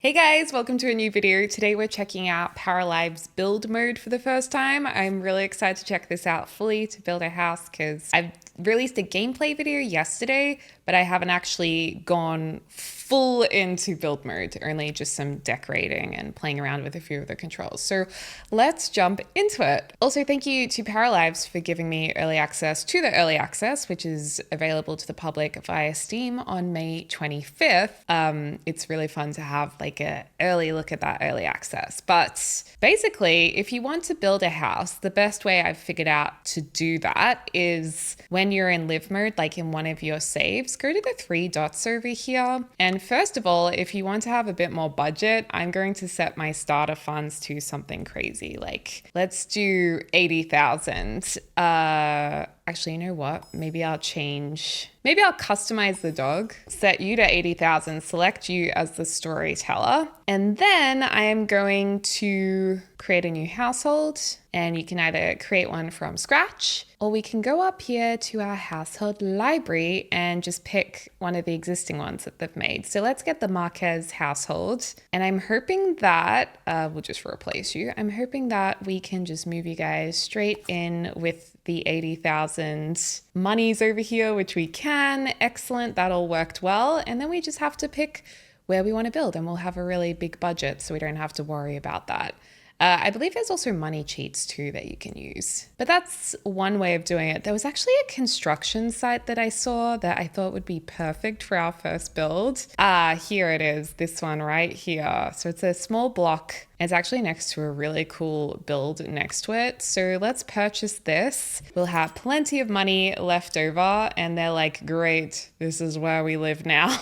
Hey guys, welcome to a new video. Today we're checking out Paralives build mode for the first time. I'm really excited to check this out fully to build a house because I've released a gameplay video yesterday, but I haven't actually gone full into build mode, only just some decorating and playing around with a few of the controls. So let's jump into it. Also, thank you to Paralives for giving me early access to the early access, which is available to the public via Steam on May 25th. It's really fun to have like an early look at that early access. But basically, if you want to build a house, the best way I've figured out to do that is when you're in live mode, like in one of your saves, go to the three dots over here. And first of all, if you want to have a bit more budget, I'm going to set my starter funds to something crazy. Like let's do 80,000. Actually, you know what? Maybe I'll customize the dog, set you to 80,000, select you as the storyteller. And then I am going to create a new household, and you can either create one from scratch, or we can go up here to our household library and just pick one of the existing ones that they've made. So let's get the Marquez household. And I'm hoping that, we'll just replace you. I'm hoping that we can just move you guys straight in with the 80,000 monies over here, which we can. Excellent, that all worked well. And then we just have to pick where we want to build, and we'll have a really big budget, so we don't have to worry about that. I believe there's also money cheats too that you can use. But that's one way of doing it. There was actually a construction site that I saw that I thought would be perfect for our first build. Here it is, this one right here. So it's a small block. It's actually next to a really cool build next to it. So let's purchase this. We'll have plenty of money left over, and they're like, great, this is where we live now.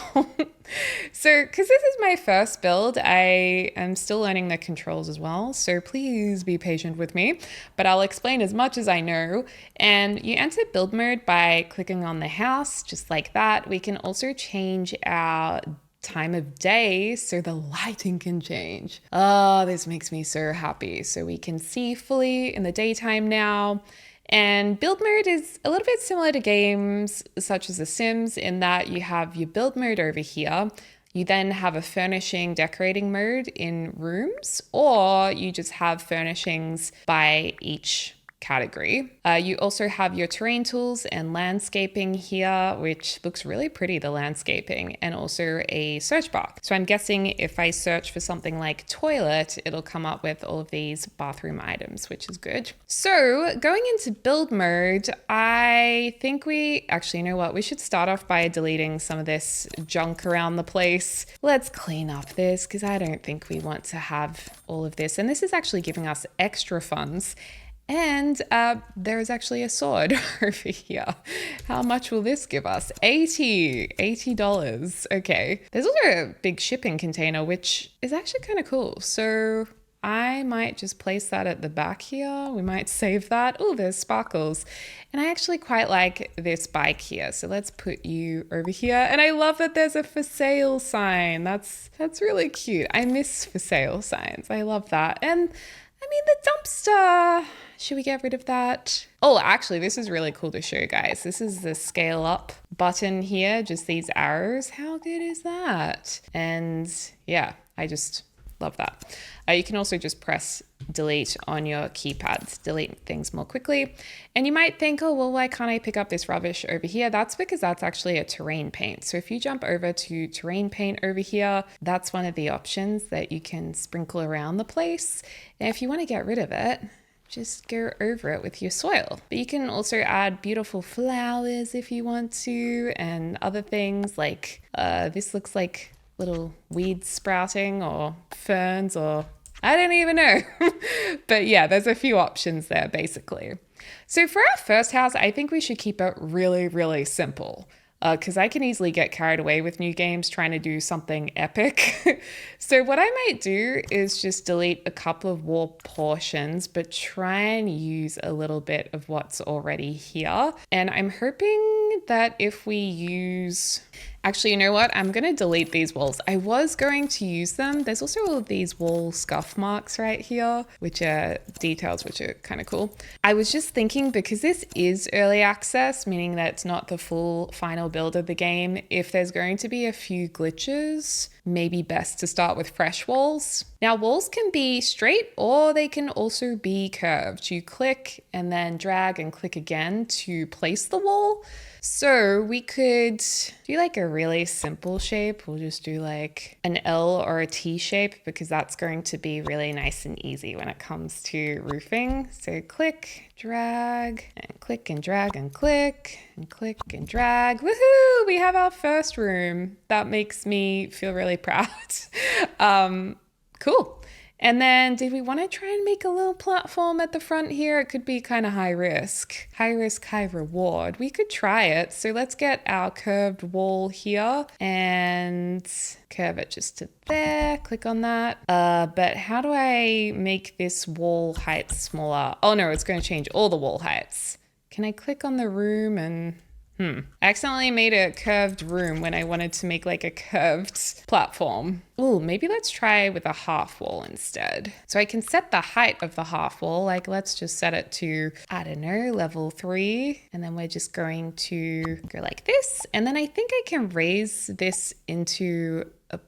So, because this is my first build, I am still learning the controls as well. So please be patient with me, but I'll explain as much as I know. And you enter build mode by clicking on the house, just like that. We can also change our time of day so the lighting can change. Oh, this makes me so happy. So we can see fully in the daytime now. And build mode is a little bit similar to games such as The Sims in that you have your build mode over here. You then have a furnishing, decorating mode in rooms, or you just have furnishings by each category. You also have your terrain tools and landscaping here, which looks really pretty, the landscaping, and also a search bar. So I'm guessing if I search for something like toilet, it'll come up with all of these bathroom items, which is good. So going into build mode, I think you know what? We should start off by deleting some of this junk around the place. Let's clean up this because I don't think we want to have all of this. And this is actually giving us extra funds. And there's actually a sword over here. How much will this give us? $80. Okay. There's also a big shipping container, which is actually kind of cool. So I might just place that at the back here. We might save that. Oh, there's sparkles. And I actually quite like this bike here. So let's put you over here. And I love that there's a for sale sign. That's really cute. I miss for sale signs. I love that. And I mean, the dumpster, should we get rid of that? Oh, actually, this is really cool to show you guys. This is the scale up button here, just these arrows. How good is that? And yeah, I just love that. You can also just press delete on your keypad to delete things more quickly. And you might think, oh, well, why can't I pick up this rubbish over here? That's because that's actually a terrain paint. So if you jump over to terrain paint over here, that's one of the options that you can sprinkle around the place. And if you want to get rid of it, just go over it with your soil. But you can also add beautiful flowers if you want to, and other things like this looks like little weeds sprouting or ferns, or I don't even know. But yeah, there's a few options there basically. So for our first house, I think we should keep it really, really simple. Because I can easily get carried away with new games trying to do something epic. So what I might do is just delete a couple of wall portions, but try and use a little bit of what's already here. And I'm hoping that if we use... Actually, you know what? I'm going to delete these walls. I was going to use them. There's also all of these wall scuff marks right here, which are details, which are kind of cool. I was just thinking, because this is early access, meaning that it's not the full final build of the game, if there's going to be a few glitches maybe best to start with fresh walls. Now, walls can be straight or they can also be curved. You click and then drag and click again to place the wall. So we could do like a really simple shape. We'll just do like an L or a T shape because that's going to be really nice and easy when it comes to roofing. So click, drag, and click and drag and click and click and drag. Woohoo! We have our first room. That makes me feel really proud. Cool. And then did we want to try and make a little platform at the front here? It could be kind of high risk, high reward. We could try it. So let's get our curved wall here and curve it just to there. Click on that. But how do I make this wall height smaller? Oh no, it's going to change all the wall heights. Can I click on the room and I accidentally made a curved room when I wanted to make like a curved platform. Ooh, maybe let's try with a half wall instead. So I can set the height of the half wall. Like let's just set it to, I don't know, level 3. And then we're just going to go like this. And then I think I can raise this into a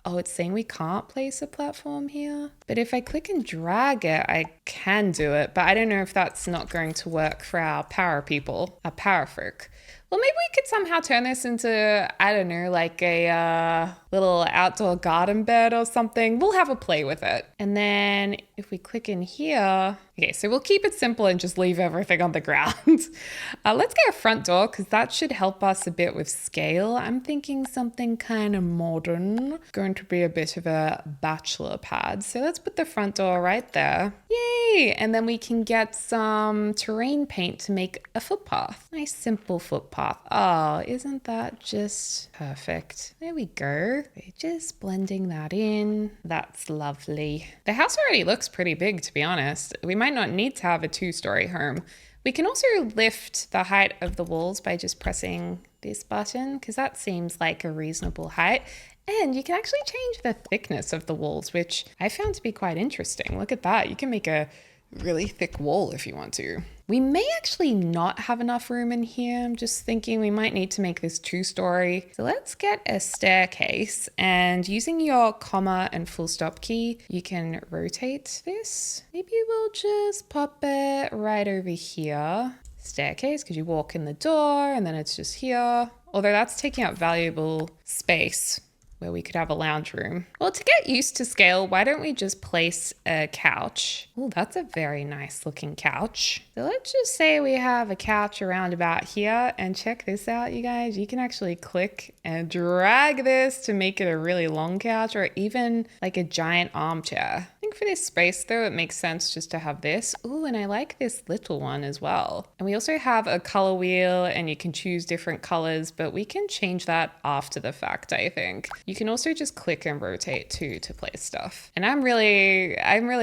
Oh, it's saying we can't place a platform here. But if I click and drag it, I can do it. But I don't know if that's not going to work for our power people, our power folk. Well, maybe we could somehow turn this into, I don't know, like a little outdoor garden bed or something. We'll have a play with it. And then if we click in here, okay, so we'll keep it simple and just leave everything on the ground. Let's get a front door because that should help us a bit with scale. I'm thinking something kind of modern. Going to be a bit of a bachelor pad. So let's put the front door right there. Yay! And then we can get some terrain paint to make a footpath. Nice simple footpath. Oh, isn't that just perfect? There we go. We're just blending that in. That's lovely. The house already looks pretty big, to be honest. We might not need to have a 2-story home. We can also lift the height of the walls by just pressing this button because that seems like a reasonable height. And you can actually change the thickness of the walls, which I found to be quite interesting. Look at that. You can make a really thick wall if you want to. We may actually not have enough room in here. I'm just thinking we might need to make this 2-story. So let's get a staircase, and using your comma and full stop key, you can rotate this. Maybe we'll just pop it right over here. Staircase, because you walk in the door and then it's just here. Although that's taking up valuable space where we could have a lounge room. Well, to get used to scale, why don't we just place a couch? Oh, that's a very nice looking couch. So let's just say we have a couch around about here, and check this out, you guys. You can actually click and drag this to make it a really long couch or even like a giant armchair. I think for this space though, it makes sense just to have this. Ooh, and I like this little one as well. And we also have a color wheel and you can choose different colors, but we can change that after the fact, I think. You can also just click and rotate too to place stuff. And I'm really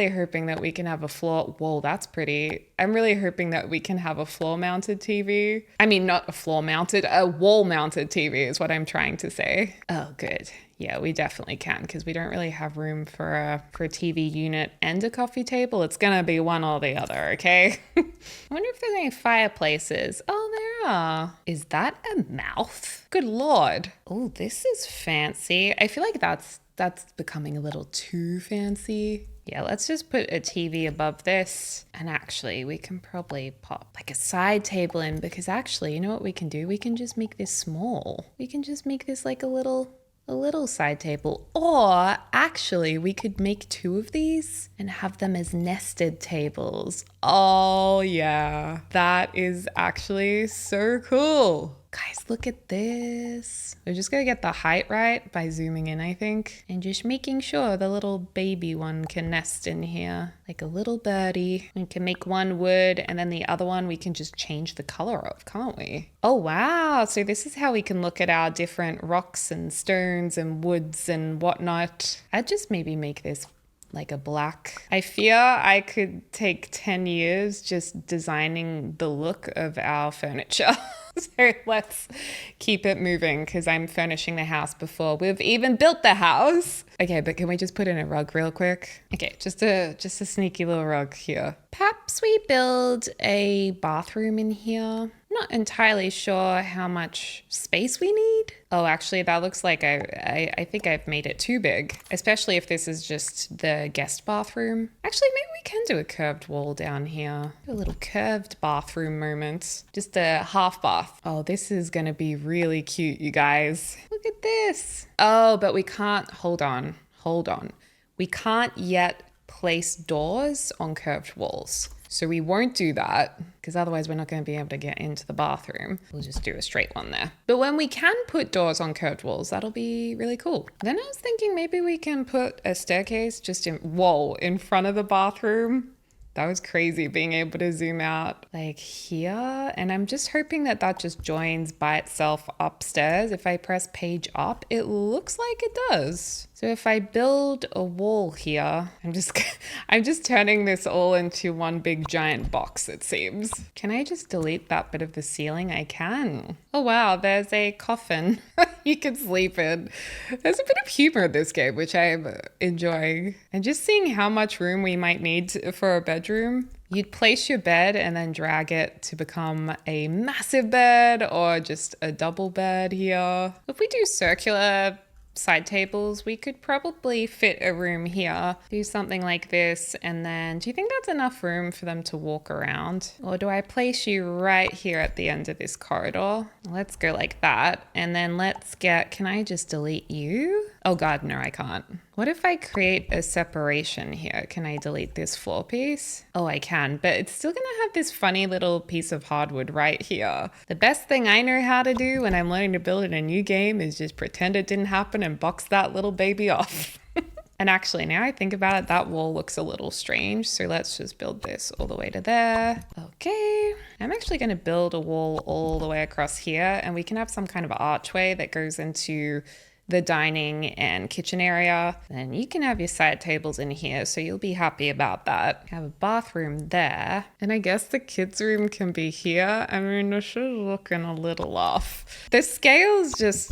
hoping that we can have a floor. Whoa, that's pretty. I'm really hoping that we can have a floor mounted TV. I mean, not a floor mounted, a wall mounted TV is what I'm trying to say. Oh, good. Yeah, we definitely can because we don't really have room for a TV unit and a coffee table. It's gonna be one or the other, okay? I wonder if there's any fireplaces. Oh, there are. Is that a mouth? Good Lord. Oh, this is fancy. I feel like that's becoming a little too fancy. Yeah, let's just put a TV above this. And actually, we can probably pop like a side table in because actually, you know what we can do? We can just make this small. We can just make this like a little side table. Or actually, we could make 2 of these and have them as nested tables. Oh yeah, that is actually so cool. Guys, look at this. We're just gonna get the height right by zooming in, I think, and just making sure the little baby one can nest in here like a little birdie. We can make one wood and then the other one we can just change the color of, can't we? Oh wow, so this is how we can look at our different rocks and stones and woods and whatnot. I'd just maybe make this like a black. I fear I could take 10 years just designing the look of our furniture. So let's keep it moving because I'm furnishing the house before we've even built the house. Okay, but can we just put in a rug real quick? Okay, just a sneaky little rug here. Perhaps we build a bathroom in here. not entirely sure how much space we need. Oh, actually, that looks like I think I've made it too big, especially if this is just the guest bathroom. Actually, maybe we can do a curved wall down here. A little curved bathroom moment. Just a half bath. Oh, this is gonna be really cute, you guys. Look at this. Oh, but we can't, hold on. We can't yet place doors on curved walls. So we won't do that because otherwise we're not going to be able to get into the bathroom. We'll just do a straight one there. But when we can put doors on curved walls, that'll be really cool. Then I was thinking maybe we can put a staircase just in front of the bathroom. That was crazy being able to zoom out like here. And I'm just hoping that that just joins by itself upstairs. If I press page up, it looks like it does. So if I build a wall here, I'm just turning this all into one big giant box, it seems. Can I just delete that bit of the ceiling? I can. Oh wow, there's a coffin you can sleep in. There's a bit of humor in this game, which I'm enjoying. And just seeing how much room we might need for a bedroom. You'd place your bed and then drag it to become a massive bed or just a double bed here. If we do circular side tables, we could probably fit a room here, do something like this, and then do you think that's enough room for them to walk around? Or do I place you right here at the end of this corridor? Let's go like that, and then can I just delete you? Oh god, no, I can't. What if I create a separation here? Can I delete this floor piece? Oh, I can, but it's still gonna have this funny little piece of hardwood right here. The best thing I know how to do when I'm learning to build in a new game is just pretend it didn't happen and box that little baby off. And actually, now I think about it, that wall looks a little strange. So let's just build this all the way to there. Okay. I'm actually going to build a wall all the way across here, and we can have some kind of archway that goes into the dining and kitchen area. And you can have your side tables in here, so you'll be happy about that. Have a bathroom there. And I guess the kids' room can be here. I mean, this is looking a little off. The scale's just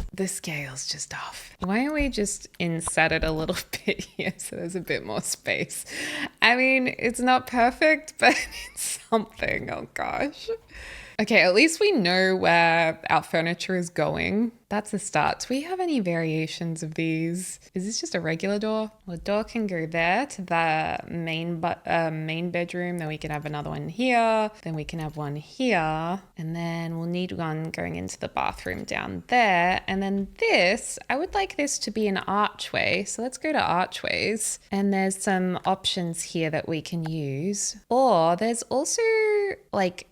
off. Why don't we just inset it a little bit here so there's a bit more space? I mean, it's not perfect, but it's something. Oh gosh. Okay, at least we know where our furniture is going. That's a start. Do we have any variations of these? Is this just a regular door? Well, the door can go there to the main bedroom. Then we can have another one here. Then we can have one here. And then we'll need one going into the bathroom down there. And then this, I would like this to be an archway. So let's go to archways. And there's some options here that we can use. Or there's also like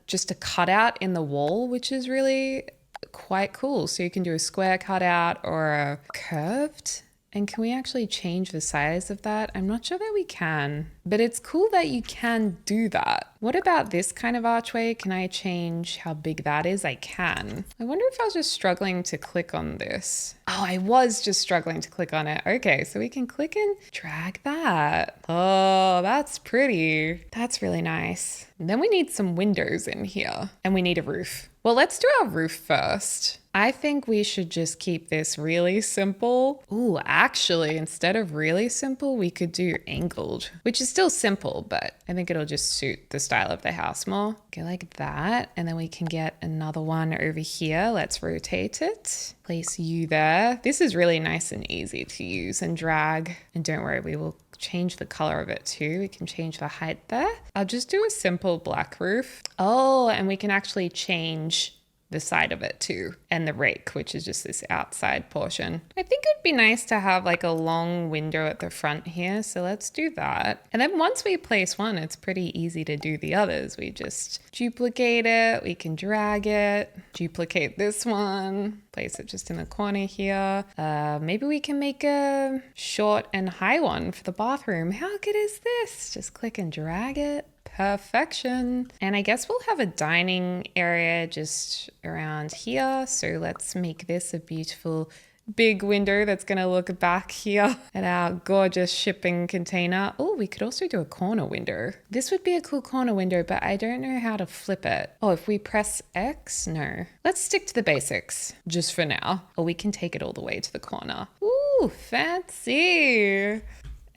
just a cutout in the wall, which is really quite cool. So you can do a square cutout or a curved. And can we actually change the size of that? I'm not sure that we can, but it's cool that you can do that. What about this kind of archway? Can I change how big that is? I can. I wonder if I was just struggling to click on this. Oh, I was just struggling to click on it. Okay, so we can click and drag that. Oh, that's pretty. That's really nice. And then we need some windows in here and we need a roof. Well, let's do our roof first. I think we should just keep this really simple. Ooh, actually, instead of really simple, we could do angled, which is still simple, but I think it'll just suit the style of the house more. Go like that. And then we can get another one over here. Let's rotate it. Place you there. This is really nice and easy to use and drag. And don't worry, we will change the color of it too. We can change the height there. I'll just do a simple black roof. Oh, and we can actually change the side of it too, and the rake, which is just this outside portion. I think it'd be nice to have like a long window at the front here, so let's do that. And then once we place one, it's pretty easy to do the others. We just duplicate it, we can drag it, duplicate this one, place it just in the corner here. Maybe we can make a short and high one for the bathroom. How good is this? Just click and drag it. Perfection. And I guess we'll have a dining area just around here. So let's make this a beautiful big window that's going to look back here at our gorgeous shipping container. Oh, we could also do a corner window. This would be a cool corner window, but I don't know how to flip it. Oh, if we press X? No. Let's stick to the basics just for now. Or we can take it all the way to the corner. Ooh, fancy.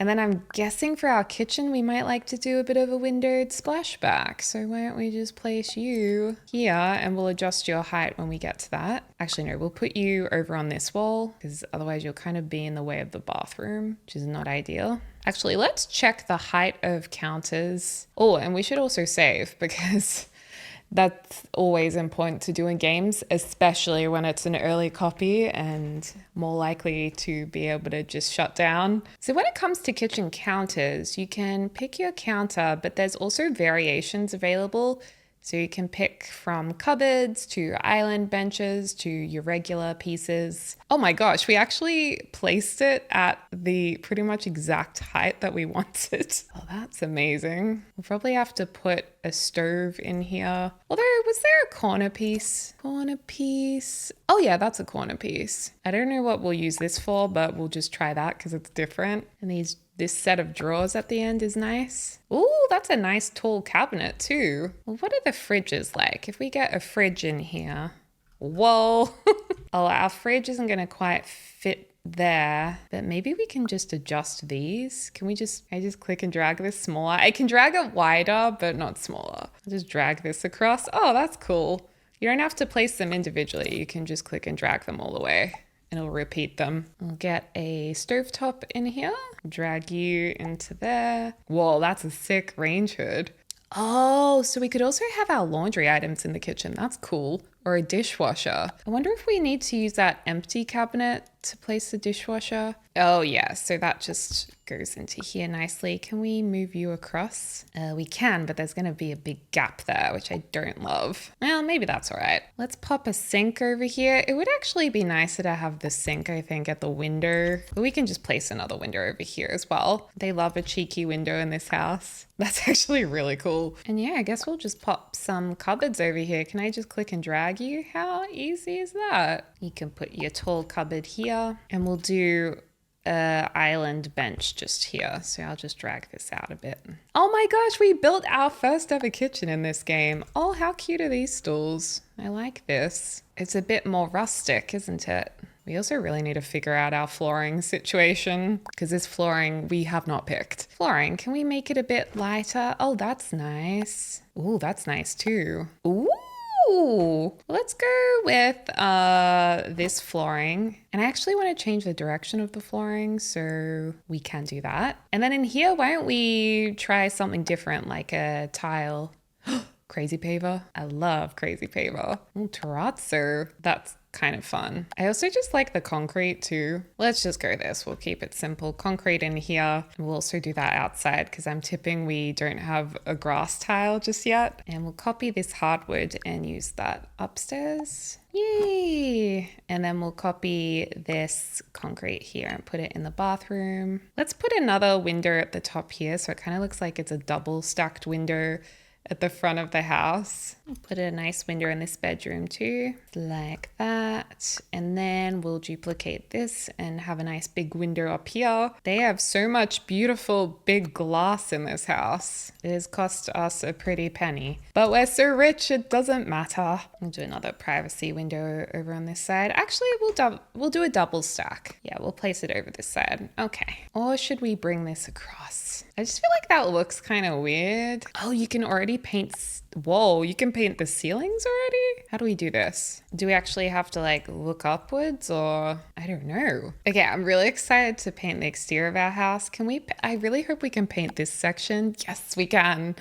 And then I'm guessing for our kitchen, we might like to do a bit of a windowed splashback. So why don't we just place you here and we'll adjust your height when we get to that. Actually, no, we'll put you over on this wall because otherwise you'll kind of be in the way of the bathroom, which is not ideal. Actually, let's check the height of counters. Oh, and we should also save because that's always important to do in games, especially when it's an early copy and more likely to be able to just shut down. So when it comes to kitchen counters, you can pick your counter, but there's also variations available. So you can pick from cupboards to island benches to your regular pieces. Oh my gosh, we actually placed it at the pretty much exact height that we wanted. Oh, that's amazing. We'll probably have to put a stove in here. Although, was there a corner piece? Corner piece. Oh yeah, that's a corner piece. I don't know what we'll use this for, but we'll just try that because it's different. And this set of drawers at the end is nice. Ooh, that's a nice tall cabinet too. Well, what are the fridges like? If we get a fridge in here, whoa. Oh, our fridge isn't gonna quite fit there, but maybe we can just adjust these. I just click and drag this smaller. I can drag it wider, but not smaller. I'll just drag this across. Oh, that's cool. You don't have to place them individually. You can just click and drag them all the way. And it'll repeat them. I'll get a stovetop in here, drag you into there. Whoa, that's a sick range hood. Oh, so we could also have our laundry items in the kitchen. That's cool. Or a dishwasher. I wonder if we need to use that empty cabinet to place the dishwasher. Oh yeah, so that just goes into here nicely. Can we move you across? We can, but there's gonna be a big gap there, which I don't love. Well, maybe that's all right. Let's pop a sink over here. It would actually be nicer to have the sink, I think, at the window. But we can just place another window over here as well. They love a cheeky window in this house. That's actually really cool. And yeah, I guess we'll just pop some cupboards over here. Can I just click and drag you? How easy is that? You can put your tall cupboard here and we'll do a island bench just here. So I'll just drag this out a bit. Oh my gosh, we built our first ever kitchen in this game. Oh, how cute are these stools? I like this. It's a bit more rustic, isn't it? We also really need to figure out our flooring situation because this flooring we have not picked. Flooring, can we make it a bit lighter? Oh, that's nice. Ooh, that's nice too. Ooh, let's go with this flooring. And I actually want to change the direction of the flooring, so we can do that. And then in here, why don't we try something different like a tile? Crazy paver. I love crazy paver. Ooh, terrazzo. That's kind of fun. I also just like the concrete too. Let's just go this. We'll keep it simple. Concrete in here. We'll also do that outside because I'm tipping we don't have a grass tile just yet. And we'll copy this hardwood and use that upstairs. Yay! And then we'll copy this concrete here and put it in the bathroom. Let's put another window at the top here so it kind of looks like it's a double stacked window at the front of the house. We'll put a nice window in this bedroom too, like that. And then we'll duplicate this and have a nice big window up here. They have so much beautiful big glass in this house. It has cost us a pretty penny, but we're so rich it doesn't matter. We'll do another privacy window over on this side. Actually, we'll do a double stack. Yeah, we'll place it over this side. Okay. Or should we bring this across? I just feel like that looks kind of weird. Oh, you can already paint. Whoa, you can paint the ceilings already? How do we do this? Do we actually have to like look upwards or I don't know. Okay, I'm really excited to paint the exterior of our house. Can we? I really hope we can paint this section. Yes, we can.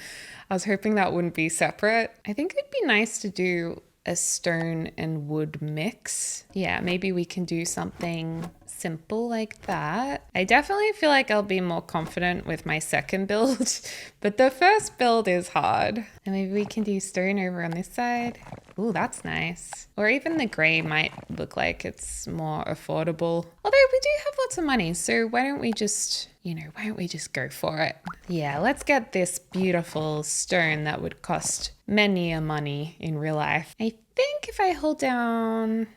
I was hoping that wouldn't be separate. I think it'd be nice to do a stone and wood mix. Yeah, maybe we can do something simple like that. I definitely feel like I'll be more confident with my second build, but the first build is hard. And maybe we can do stone over on this side. Ooh, that's nice. Or even the gray might look like it's more affordable. Although we do have lots of money, so why don't we just go for it? Yeah, let's get this beautiful stone that would cost many a money in real life. I think if I hold down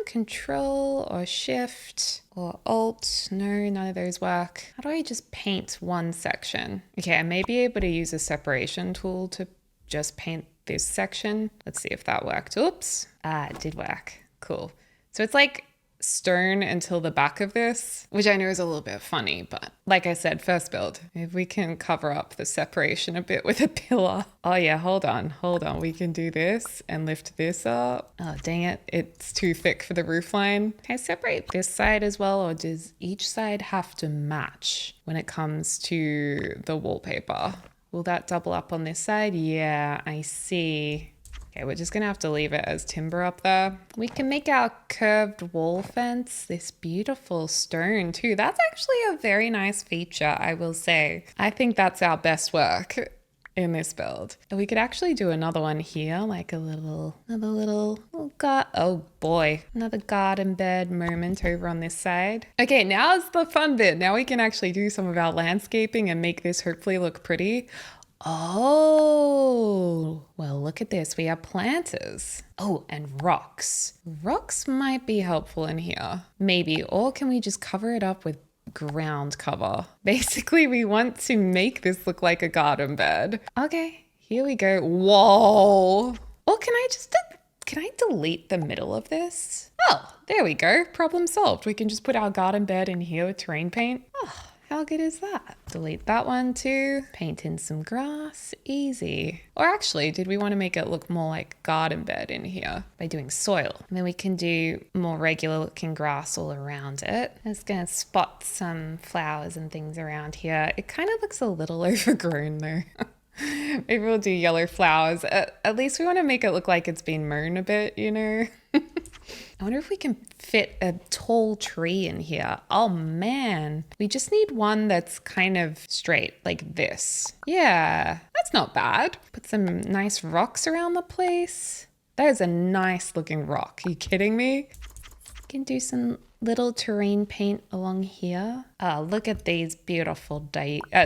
Control or Shift or Alt, no, none of those work. How do I just paint one section? Okay, I may be able to use a separation tool to just paint this section. Let's see if that worked. Oops. Ah, it did work. Cool. So it's like stone until the back of this, which I know is a little bit funny, but like I said, first build, if we can cover up the separation a bit with a pillar. Oh yeah, hold on. We can do this and lift this up. Oh, dang it. It's too thick for the roof line. Can I separate this side as well, or does each side have to match when it comes to the wallpaper? Will that double up on this side? Yeah, I see. Okay, we're just gonna have to leave it as timber up there. We can make our curved wall fence this beautiful stone too. That's actually a very nice feature, I will say. I think that's our best work in this build. We could actually do another one here, like another little oh boy, another garden bed moment over on this side. Okay, now is the fun bit. Now we can actually do some of our landscaping and make this hopefully look pretty. Oh, well, look at this. We have planters. Oh, and rocks. Rocks might be helpful in here. Maybe. Or can we just cover it up with ground cover? Basically, we want to make this look like a garden bed. Okay, here we go. Whoa. Or can I delete the middle of this? Oh, there we go. Problem solved. We can just put our garden bed in here with terrain paint. Oh. How good is that? Delete that one too. Paint in some grass, easy. Or actually, did we want to make it look more like garden bed in here by doing soil? And then we can do more regular looking grass all around it. I'm just gonna spot some flowers and things around here. It kind of looks a little overgrown though. Maybe we'll do yellow flowers. At least we want to make it look like it's been mown a bit, you know? I wonder if we can fit a tall tree in here. Oh man, we just need one that's kind of straight like this. Yeah, that's not bad. Put some nice rocks around the place. That is a nice looking rock. Are you kidding me? Can do some little terrain paint along here. Oh, look at these beautiful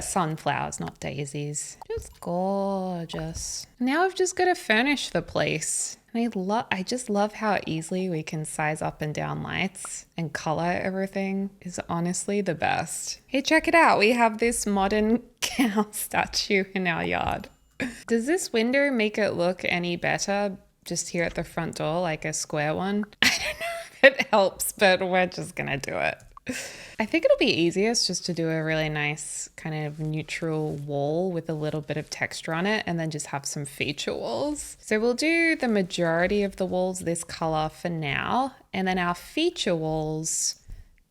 sunflowers, not daisies. Just gorgeous. Now I've just got to furnish the place. And I just love how easily we can size up and down lights and color everything is honestly the best. Hey, check it out. We have this modern cow statue in our yard. Does this window make it look any better just here at the front door, like a square one? I don't know if it helps, but we're just gonna do it. I think it'll be easiest just to do a really nice kind of neutral wall with a little bit of texture on it and then just have some feature walls. So we'll do the majority of the walls this color for now. And then our feature walls,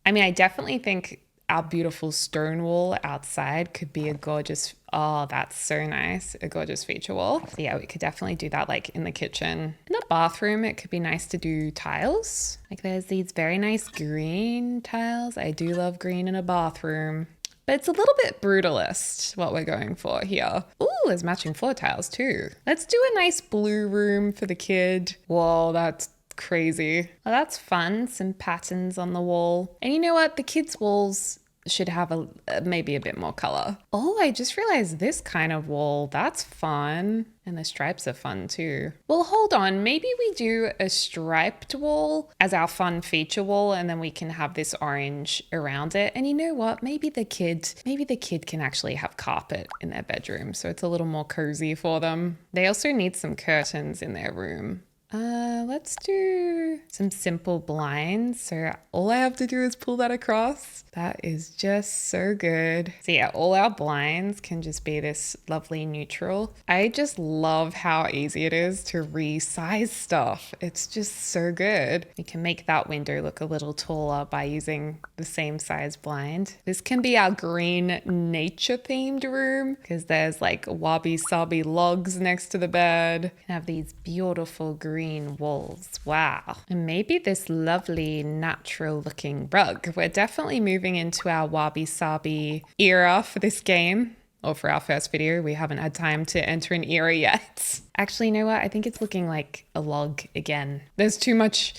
I mean, I definitely think our beautiful stone wall outside could be a gorgeous, oh, that's so nice, a gorgeous feature wall. So yeah, we could definitely do that like in the kitchen. In the bathroom, it could be nice to do tiles. Like there's these very nice green tiles. I do love green in a bathroom. But it's a little bit brutalist, what we're going for here. Ooh, there's matching floor tiles too. Let's do a nice blue room for the kid. Whoa, that's crazy. Well, that's fun. Some patterns on the wall. And you know what? The kids' walls should have maybe a bit more color. Oh, I just realized this kind of wall, that's fun. And the stripes are fun too. Well, hold on. Maybe we do a striped wall as our fun feature wall, and then we can have this orange around it. And you know what? Maybe the kid can actually have carpet in their bedroom, so it's a little more cozy for them. They also need some curtains in their room. Let's do some simple blinds. So all I have to do is pull that across. That is just so good. So yeah, all our blinds can just be this lovely neutral. I just love how easy it is to resize stuff. It's just so good. We can make that window look a little taller by using the same size blind. This can be our green nature themed room because there's like wabi-sabi logs next to the bed. We have these beautiful green walls. Wow. And maybe this lovely natural looking rug. We're definitely moving into our wabi-sabi era for this game. Or for our first video, we haven't had time to enter an era yet. Actually, you know what? I think it's looking like a log again. There's too much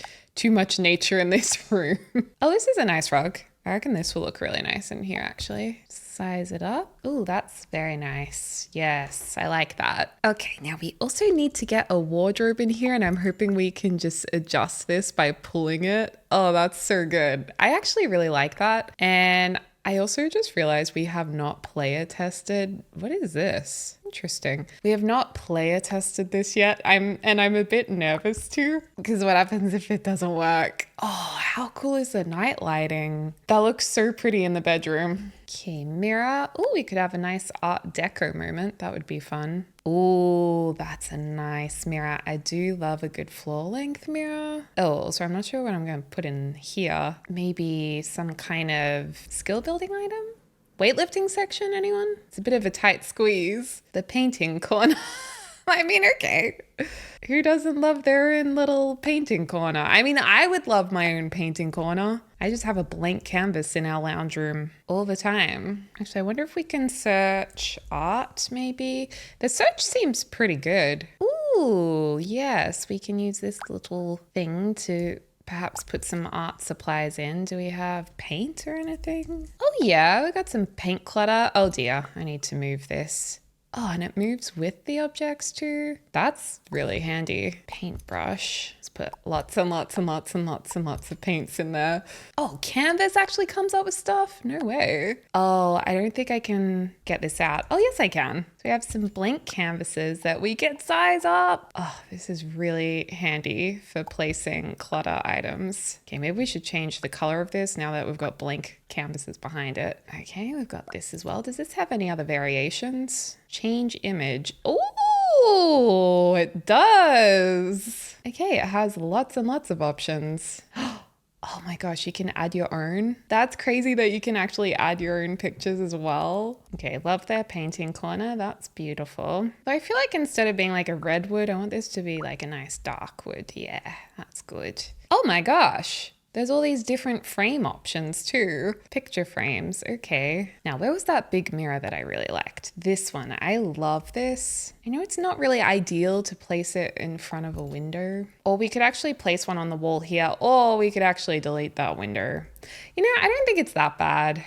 nature in this room. Oh, this is a nice rug. I reckon this will look really nice in here, actually. Size it up. Oh, that's very nice. Yes, I like that. Okay, now we also need to get a wardrobe in here, and I'm hoping we can just adjust this by pulling it. Oh, that's so good. I actually really like that. And I also just realized we have not player tested. What is this? Interesting. We have not player tested this yet. I'm a bit nervous too, because what happens if it doesn't work? Oh, how cool is the night lighting? That looks so pretty in the bedroom. Okay, mirror. Oh, we could have a nice art deco moment. That would be fun. Oh, that's a nice mirror. I do love a good floor length mirror. Oh, so I'm not sure what I'm going to put in here. Maybe some kind of skill building item? Weightlifting section, anyone? It's a bit of a tight squeeze. The painting corner. I mean, okay. Who doesn't love their own little painting corner? I mean, I would love my own painting corner. I just have a blank canvas in our lounge room all the time. Actually, I wonder if we can search art, maybe. The search seems pretty good. Ooh, yes, we can use this little thing to perhaps put some art supplies in. Do we have paint or anything? Oh yeah, we got some paint clutter. Oh dear, I need to move this. Oh, and it moves with the objects too. That's really handy. Paintbrush. Let's put lots and lots and lots and lots and lots of paints in there. Oh, Canvas actually comes up with stuff? No way. Oh, I don't think I can get this out. Oh, yes, I can. So we have some blank canvases that we can size up. Oh, this is really handy for placing clutter items. Okay, maybe we should change the color of this now that we've got blank canvases behind it. Okay, we've got this as well. Does this have any other variations? Change image. Oh, it does. Okay, it has lots and lots of options. Oh my gosh, you can add your own. That's crazy that you can actually add your own pictures as well. Okay, love their painting corner. That's beautiful. But I feel like instead of being like a redwood, I want this to be like a nice dark wood. Yeah, that's good. Oh my gosh. There's all these different frame options too. Picture frames, okay. Now, where was that big mirror that I really liked? This one, I love this. I know it's not really ideal to place it in front of a window, or we could actually place one on the wall here, or we could actually delete that window. You know, I don't think it's that bad.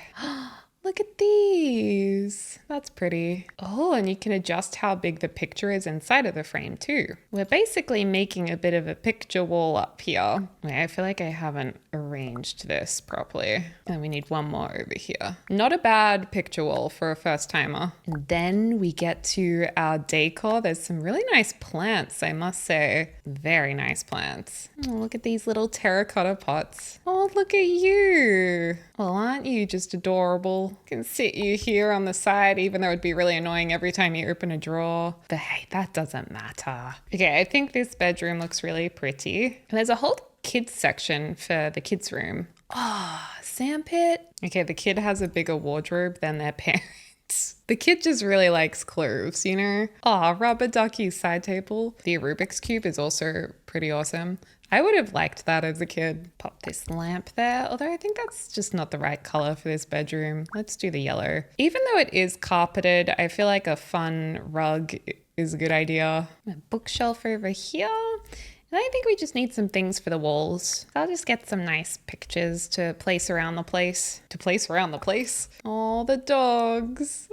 Look at these. That's pretty. Oh, and you can adjust how big the picture is inside of the frame too. We're basically making a bit of a picture wall up here. Wait, I feel like I haven't arranged this properly. And we need one more over here. Not a bad picture wall for a first timer. And then we get to our decor. There's some really nice plants, I must say. Very nice plants. Oh, look at these little terracotta pots. Oh, look at you. Well, aren't you just adorable? Can sit you here on the side, even though it'd be really annoying every time you open a drawer. But hey, that doesn't matter. Okay, I think this bedroom looks really pretty. And there's a whole kids section for the kids' room. Oh, sandpit. Okay, the kid has a bigger wardrobe than their parents. The kid just really likes clothes, you know? Oh, rubber ducky side table. The Rubik's Cube is also pretty awesome. I would have liked that as a kid. Pop this lamp there, although I think that's just not the right color for this bedroom. Let's do the yellow. Even though it is carpeted, I feel like a fun rug is a good idea. A bookshelf over here. And I think we just need some things for the walls. I'll just get some nice pictures to place around the place. Oh, the dogs.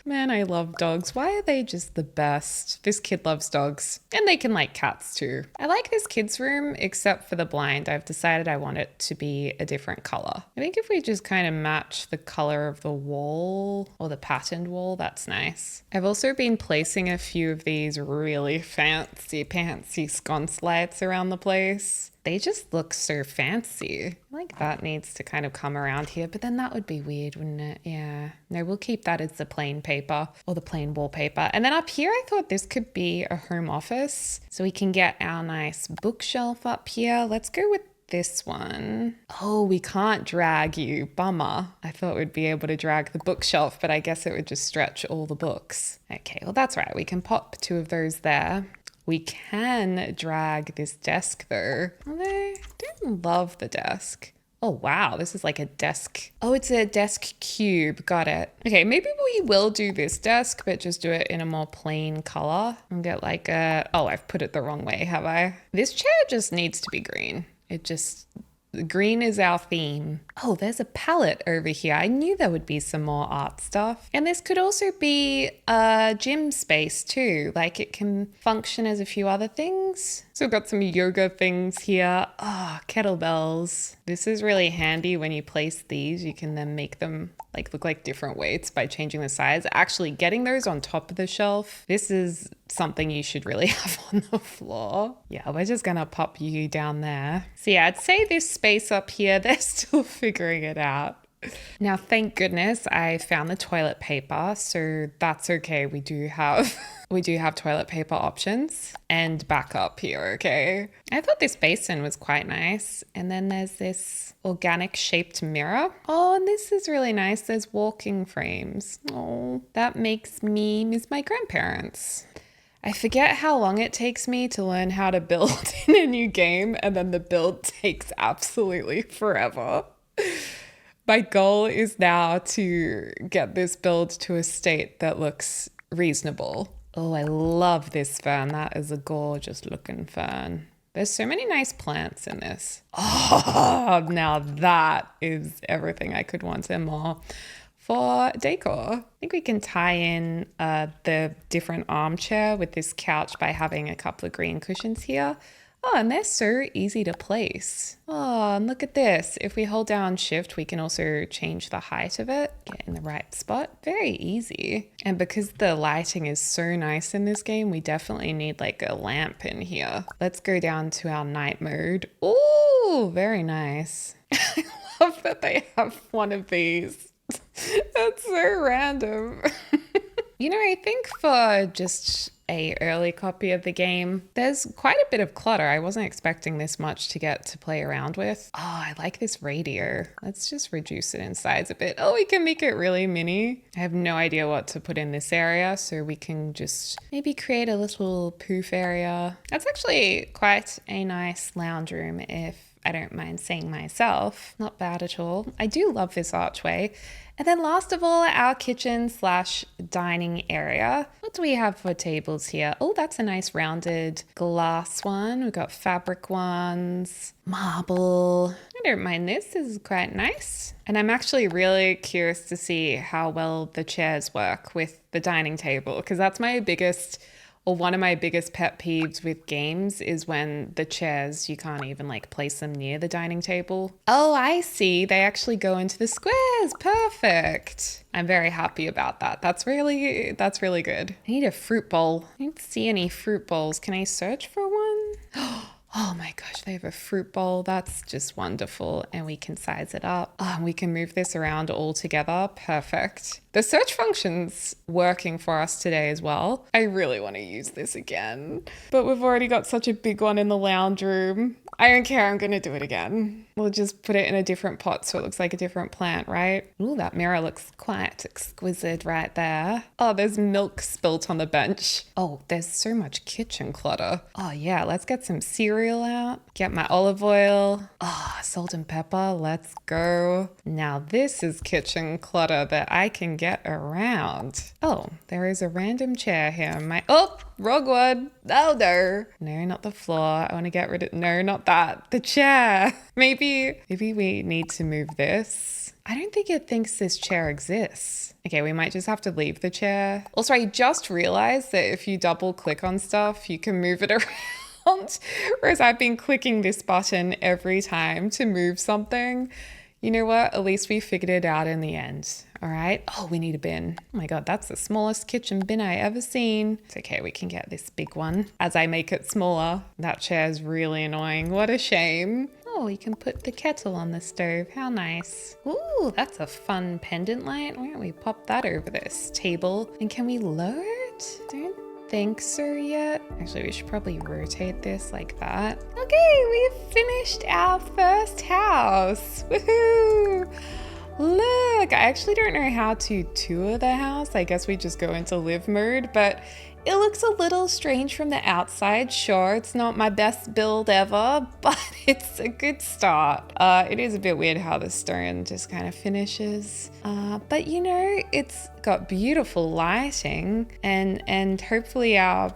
Man, I love dogs. Why are they just the best? This kid loves dogs. And they can like cats too. I like this kid's room, except for the blind. I've decided I want it to be a different color. I think if we just kind of match the color of the wall or the patterned wall, that's nice. I've also been placing a few of these really fancy sconce lights around the place. They just look so fancy. Like that needs to kind of come around here, but then that would be weird, wouldn't it? Yeah. No, we'll keep that as the plain paper or the plain wallpaper. And then up here, I thought this could be a home office. So we can get our nice bookshelf up here. Let's go with this one. Oh, we can't drag you. Bummer. I thought we'd be able to drag the bookshelf, but I guess it would just stretch all the books. Okay, well, that's right. We can pop two of those there. We can drag this desk though. Although I don't love the desk. Oh wow, this is like a desk. Oh, it's a desk cube. Got it. Okay, maybe we will do this desk, but just do it in a more plain color and get like a, oh, I've put it the wrong way, have I? This chair just needs to be green. Green is our theme. Oh, there's a palette over here. I knew there would be some more art stuff. And this could also be a gym space too. Like it can function as a few other things. So we've got some yoga things here. Oh, kettlebells. This is really handy when you place these. You can then make them like look like different weights by changing the size. Actually, getting those on top of the shelf, this is something you should really have on the floor. Yeah, we're just gonna pop you down there. So yeah, I'd say this space up here, they're still figuring it out. Now, thank goodness I found the toilet paper, so that's okay. We do have toilet paper options and backup here, okay? I thought this basin was quite nice. And then there's this organic shaped mirror. Oh, and this is really nice. There's walking frames. Oh, that makes me miss my grandparents. I forget how long it takes me to learn how to build in a new game, and then the build takes absolutely forever. My goal is now to get this build to a state that looks reasonable. Oh, I love this fern. That is a gorgeous looking fern. There's so many nice plants in this. Oh, now that is everything I could want and more for decor. I think we can tie in the different armchair with this couch by having a couple of green cushions here. Oh, and they're so easy to place. Oh, and look at this. If we hold down shift, we can also change the height of it, get in the right spot. Very easy. And because the lighting is so nice in this game, we definitely need like a lamp in here. Let's go down to our night mode. Oh, very nice. I love that they have one of these. That's so random. You know, I think for just a early copy of the game, there's quite a bit of clutter. I wasn't expecting this much to get to play around with. Oh, I like this radio. Let's just reduce it in size a bit. Oh, we can make it really mini. I have no idea what to put in this area, so we can just maybe create a little poof area. That's actually quite a nice lounge room, if I don't mind saying myself. Not bad at all. I do love this archway. And then last of all, our kitchen / dining area. What do we have for tables here? Oh, that's a nice rounded glass one. We've got fabric ones, marble. I don't mind this. This is quite nice. And I'm actually really curious to see how well the chairs work with the dining table, because that's my biggest, or one of my biggest pet peeves with games is when the chairs, you can't even like place them near the dining table. Oh, I see. They actually go into the squares. Perfect. I'm very happy about that. That's really good. I need a fruit bowl. I don't see any fruit bowls. Can I search for one? Oh my gosh, they have a fruit bowl. That's just wonderful. And we can size it up. Oh, and we can move this around all together. Perfect. The search function's working for us today as well. I really want to use this again, but we've already got such a big one in the lounge room. I don't care. I'm going to do it again. We'll just put it in a different pot so it looks like a different plant, right? Ooh, that mirror looks quite exquisite right there. Oh, there's milk spilt on the bench. Oh, there's so much kitchen clutter. Oh yeah, let's get some cereal out. Get my olive oil. Oh, salt and pepper. Let's go. Now this is kitchen clutter that I can get around. Oh, there is a random chair here. Oh, wrong one. Oh no. No, not the floor. I want to get rid of, no, not that. The chair. Maybe we need to move this. I don't think it thinks this chair exists. Okay, we might just have to leave the chair. Also, I just realized that if you double click on stuff, you can move it around. Whereas I've been clicking this button every time to move something. You know what? At least we figured it out in the end. All right. Oh, we need a bin. Oh my God, that's the smallest kitchen bin I ever seen. It's okay. We can get this big one as I make it smaller. That chair's really annoying. What a shame. Oh, you can put the kettle on the stove. How nice. Ooh, that's a fun pendant light. Why don't we pop that over this table? And can we lower it? Don't think so yet. Actually, we should probably rotate this like that. Okay, we've finished our first house. Woohoo! Look, I actually don't know how to tour the house. I guess we just go into live mode, but it looks a little strange from the outside. Sure, it's not my best build ever, but it's a good start. It is a bit weird how the stone just kind of finishes. But you know, it's got beautiful lighting and hopefully our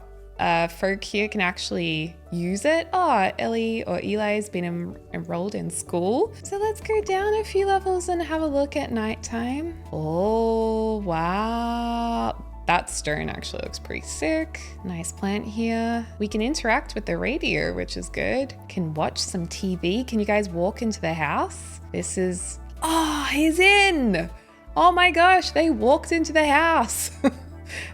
folk here can actually use it. Oh, Ellie or Eli has been enrolled in school. So let's go down a few levels and have a look at nighttime. Oh, wow. That stone actually looks pretty sick. Nice plant here. We can interact with the radio, which is good. Can watch some TV. Can you guys walk into the house? This is, oh, he's in. Oh my gosh, they walked into the house.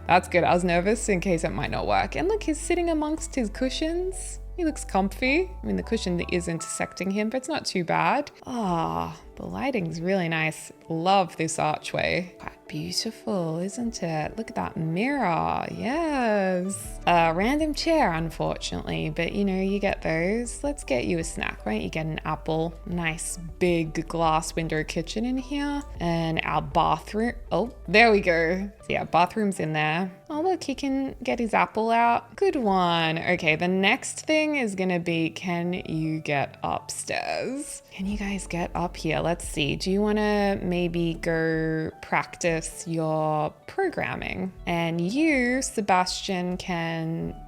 That's good. I was nervous in case it might not work. And look, he's sitting amongst his cushions. He looks comfy. I mean, the cushion is intersecting him, but it's not too bad. Ah, the lighting's really nice. Love this archway. Quite beautiful, isn't it? Look at that mirror. Yes. A random chair, unfortunately, but you know, you get those. Let's get you a snack. Why don't you get an apple? Nice big glass window kitchen in here. And our bathroom. Oh, there we go. So yeah, bathroom's in there. Oh, look, he can get his apple out. Good one. Okay, the next thing is gonna be, can you get upstairs? Can you guys get up here? Let's see. Do you wanna maybe go practice your programming? And you, Sebastian,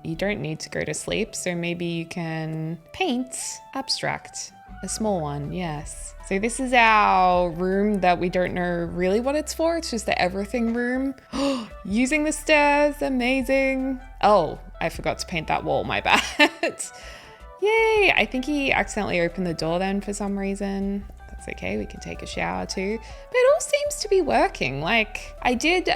you don't need to go to sleep, so maybe you can paint abstract. A small one, yes. So this is our room that we don't know really what it's for. It's just the everything room. Using the stairs, amazing. Oh, I forgot to paint that wall, my bad. Yay, I think he accidentally opened the door then for some reason. That's okay, we can take a shower too. But it all seems to be working. Like, I did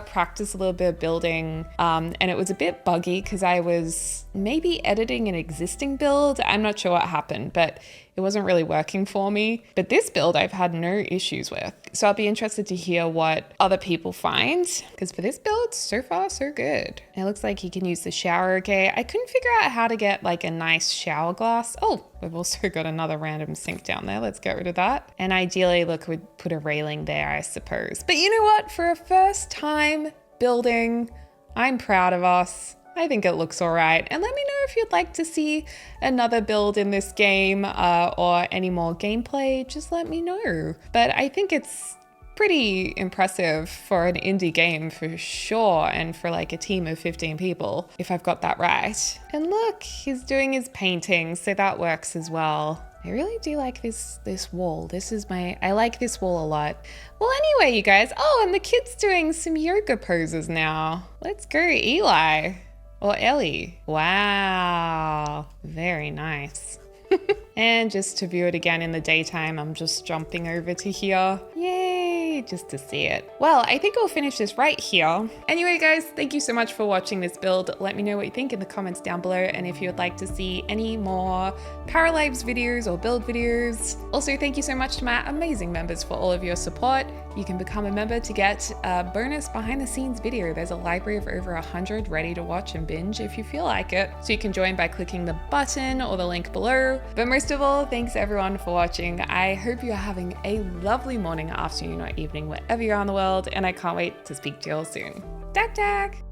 practice a little bit of building and it was a bit buggy because I was maybe editing an existing build. I'm not sure what happened, but it wasn't really working for me. But this build I've had no issues with. So I'll be interested to hear what other people find, because for this build, so far, so good. It looks like he can use the shower okay. I couldn't figure out how to get like a nice shower glass. Oh, we've also got another random sink down there. Let's get rid of that. And ideally, look, we'd put a railing there, I suppose. But you know what? For a first time building, I'm proud of us. I think it looks all right. And let me know if you'd like to see another build in this game or any more gameplay, just let me know. But I think it's pretty impressive for an indie game for sure, and for like a team of 15 people, if I've got that right. And look, he's doing his painting, so that works as well. I really do like this wall. I like this wall a lot. Well, anyway, you guys, oh, and the kid's doing some yoga poses now. Let's go, Eli. Or Ellie. Wow, very nice. And just to view it again in the daytime, I'm just jumping over to here. Yay, just to see it. Well, I think I'll finish this right here. Anyway, guys, thank you so much for watching this build. Let me know what you think in the comments down below, and if you would like to see any more Paralives videos or build videos. Also, thank you so much to my amazing members for all of your support. You can become a member to get a bonus behind the scenes video. There's a library of over 100 ready to watch and binge if you feel like it. So you can join by clicking the button or the link below. But most of all, thanks everyone for watching. I hope you're having a lovely morning, afternoon, or evening, wherever you are in the world, and I can't wait to speak to you all soon. Dag dag!